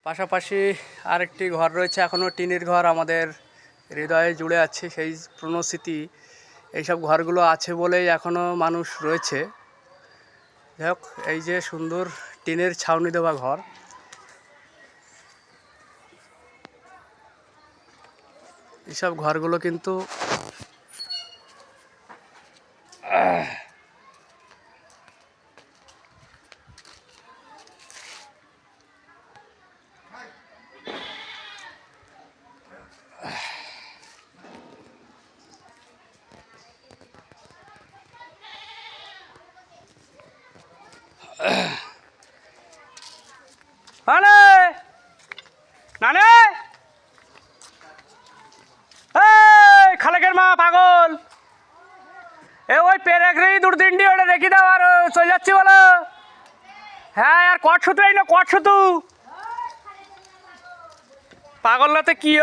পাশাপাশি আরেকটি ঘর রয়েছে, এখনও টিনের ঘর, আমাদের হৃদয়ে জুড়ে আছে সেই পুরনো স্মৃতি। এইসব ঘরগুলো আছে বলেই এখনও মানুষ রয়েছে। যাই হোক, এই যে সুন্দর টিনের ছাউনি দেওয়া ঘর, এইসব ঘরগুলো কিন্তু খালেকের মা পাগল, ওই পেরেগ্রি দুর্দিনটি ওটা দেখি দাও, আর চলে যাচ্ছি বলো। হ্যাঁ, আর কট শুতু এই না, কট শুতু পাগল নাতে কি